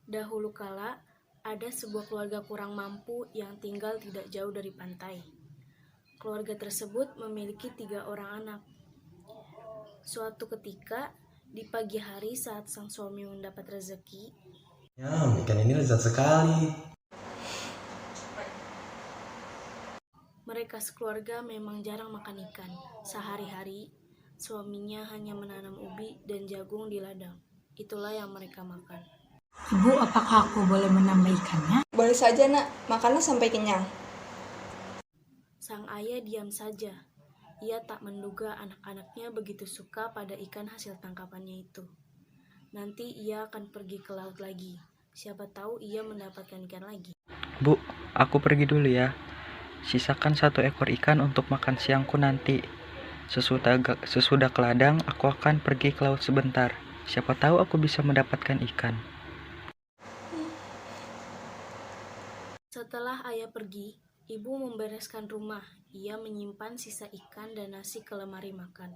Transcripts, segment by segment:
Dahulu kala, ada sebuah keluarga kurang mampu yang tinggal tidak jauh dari pantai. Keluarga tersebut memiliki 3 orang anak. Suatu ketika, di pagi hari saat sang suami mendapat rezeki, Ya, ikan ini lezat sekali. mereka sekeluarga memang jarang makan ikan. Sehari-hari, suaminya hanya menanam ubi dan jagung di ladang. Itulah yang mereka makan. Ibu, apakah aku boleh menambah ikannya? Boleh saja, Nak. Makanlah sampai kenyang. Sang ayah diam saja. Ia tak menduga anak-anaknya begitu suka pada ikan hasil tangkapannya itu. Nanti ia akan pergi ke laut lagi. Siapa tahu ia mendapatkan ikan lagi. Bu, aku pergi dulu ya. Sisakan 1 ekor ikan untuk makan siangku nanti. Sesudah ke ladang, aku akan pergi ke laut sebentar. Siapa tahu aku bisa mendapatkan ikan. Setelah ayah pergi, ibu membereskan rumah. Ia menyimpan sisa ikan dan nasi ke lemari makan.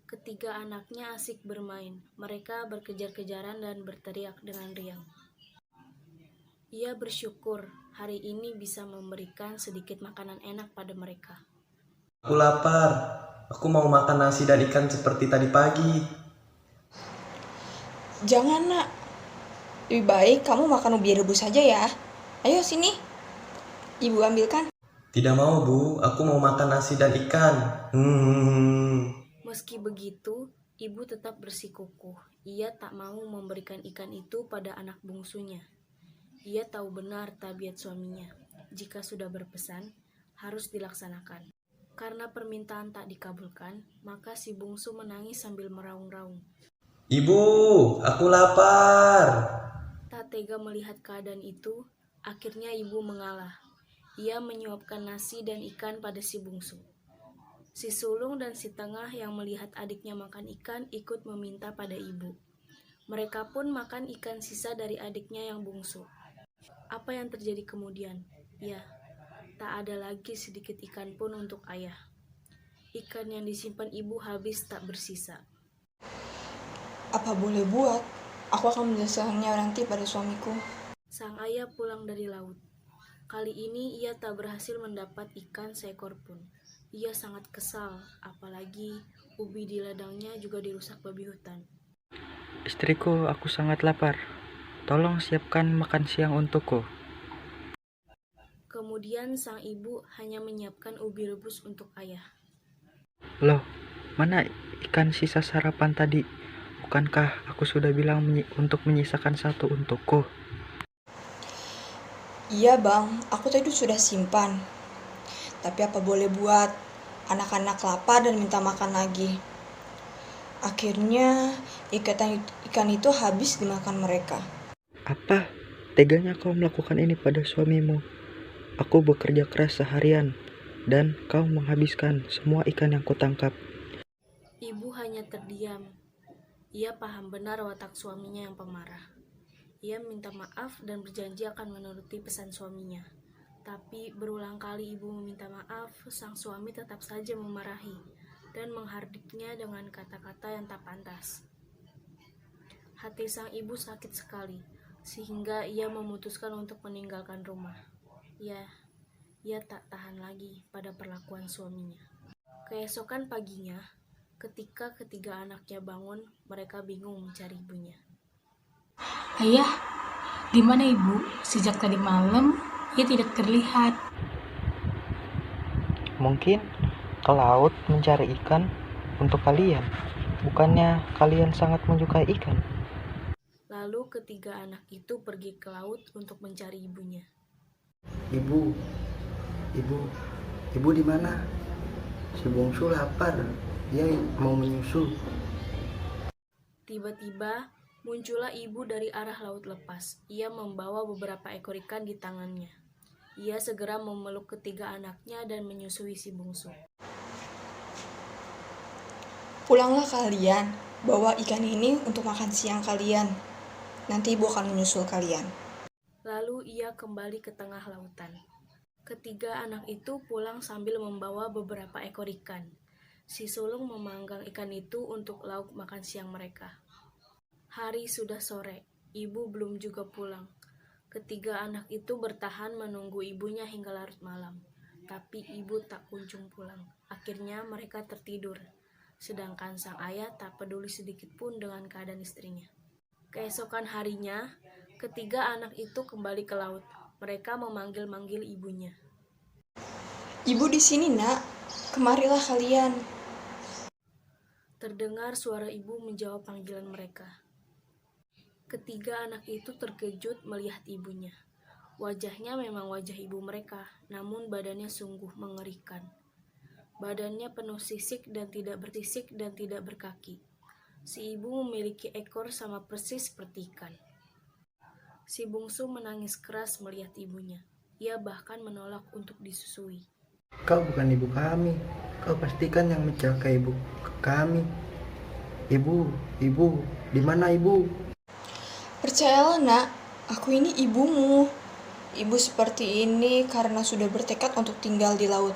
Ketiga anaknya asik bermain. Mereka berkejar-kejaran dan berteriak dengan riang. Ia bersyukur hari ini bisa memberikan sedikit makanan enak pada mereka. Aku lapar. Aku mau makan nasi dan ikan seperti tadi pagi. Jangan, Nak. Lebih baik kamu makan ubi rebus saja ya. Ayo sini. Ibu ambilkan. Tidak mau, Bu. Aku mau makan nasi dan ikan. Meski begitu, ibu tetap bersikukuh. Ia tak mau memberikan ikan itu pada anak bungsunya. Ia tahu benar tabiat suaminya. Jika sudah berpesan, harus dilaksanakan. Karena permintaan tak dikabulkan, maka si bungsu menangis sambil meraung-raung. Ibu, aku lapar. Tak tega melihat keadaan itu, akhirnya ibu mengalah. Ia menyuapkan nasi dan ikan pada si bungsu. Si sulung dan si tengah yang melihat adiknya makan ikan ikut meminta pada ibu. Mereka pun makan ikan sisa dari adiknya yang bungsu. Apa yang terjadi kemudian? Ya, tak ada lagi sedikit ikan pun untuk ayah. Ikan yang disimpan ibu habis tak bersisa. Apa boleh buat? Aku akan menjelaskannya nanti pada suamiku. Sang ayah pulang dari laut. Kali ini ia tak berhasil mendapat ikan seekor pun. Ia sangat kesal, apalagi ubi di ladangnya juga dirusak babi hutan. Istriku, aku sangat lapar. Tolong siapkan makan siang untukku. Kemudian sang ibu hanya menyiapkan ubi rebus untuk ayah. Loh, mana ikan sisa sarapan tadi? Bukankah aku sudah bilang untuk menyisakan 1 untukku? Iya, Bang. Aku tadi sudah simpan. Tapi apa boleh buat? Anak-anak lapar dan minta makan lagi. Akhirnya ikan itu habis dimakan mereka. Apa? Teganya kau melakukan ini pada suamimu? Aku bekerja keras seharian, dan kau menghabiskan semua ikan yang kutangkap. Ibu hanya terdiam. Ia paham benar watak suaminya yang pemarah. Ia minta maaf dan berjanji akan menuruti pesan suaminya. Tapi berulang kali ibu meminta maaf, sang suami tetap saja memarahi dan menghardiknya dengan kata-kata yang tak pantas. Hati sang ibu sakit sekali, sehingga ia memutuskan untuk meninggalkan rumah. Ia tak tahan lagi pada perlakuan suaminya. Keesokan paginya, ketika ketiga anaknya bangun, mereka bingung mencari ibunya. Ayah, di mana ibu? Sejak tadi malam, ia tidak terlihat. Mungkin ke laut mencari ikan untuk kalian. Bukannya kalian sangat menyukai ikan? Lalu ketiga anak itu pergi ke laut untuk mencari ibunya. Ibu, ibu di mana? Si bungsu lapar, dia mau menyusu. Tiba-tiba muncullah ibu dari arah laut lepas. Ia membawa beberapa ekor ikan di tangannya. Ia segera memeluk ketiga anaknya dan menyusui si bungsu. Pulanglah kalian, bawa ikan ini untuk makan siang kalian. Nanti ibu akan menyusul kalian. Lalu ia kembali ke tengah lautan. Ketiga anak itu pulang sambil membawa beberapa ekor ikan. Si sulung memanggang ikan itu untuk lauk makan siang mereka. Hari sudah sore. ibu belum juga pulang. Ketiga anak itu bertahan menunggu ibunya hingga larut malam, tapi ibu tak kunjung pulang. Akhirnya mereka tertidur, sedangkan sang ayah tak peduli sedikit pun dengan keadaan istrinya. Keesokan harinya, ketiga anak itu kembali ke laut. Mereka memanggil-manggil ibunya. Ibu di sini, Nak. Kemarilah kalian. Terdengar suara ibu menjawab panggilan mereka. Ketiga anak itu terkejut melihat ibunya. Wajahnya memang wajah ibu mereka, namun badannya sungguh mengerikan. Badannya penuh sisik dan tidak bersisik dan tidak berkaki. Si ibu memiliki ekor sama persis seperti ikan. Si bungsu menangis keras melihat ibunya. Ia bahkan menolak untuk disusui. Kau bukan ibu kami. Kau pastikan yang mencelakai ibu kami. Ibu, di mana ibu? Percayalah, Nak. Aku ini ibumu. Ibu seperti ini karena sudah bertekad untuk tinggal di laut.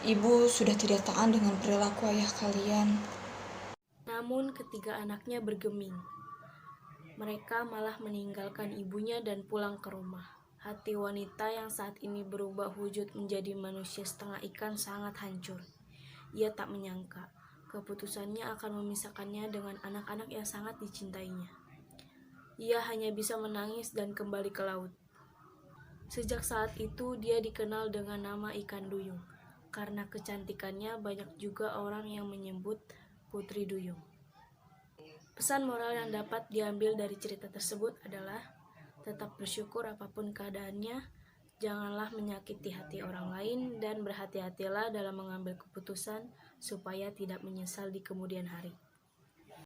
Ibu sudah tidak tahan dengan perilaku ayah kalian. Namun ketiga anaknya bergeming. Mereka malah meninggalkan ibunya dan pulang ke rumah. Hati wanita yang saat ini berubah wujud menjadi manusia setengah ikan sangat hancur. Ia tak menyangka keputusannya akan memisahkannya dengan anak-anak yang sangat dicintainya. Ia hanya bisa menangis dan kembali ke laut. Sejak saat itu dia dikenal dengan nama ikan duyung. Karena kecantikannya banyak juga orang yang menyebut Putri Duyung. Pesan moral yang dapat diambil dari cerita tersebut adalah tetap bersyukur apapun keadaannya, janganlah menyakiti hati orang lain, dan berhati-hatilah dalam mengambil keputusan supaya tidak menyesal di kemudian hari.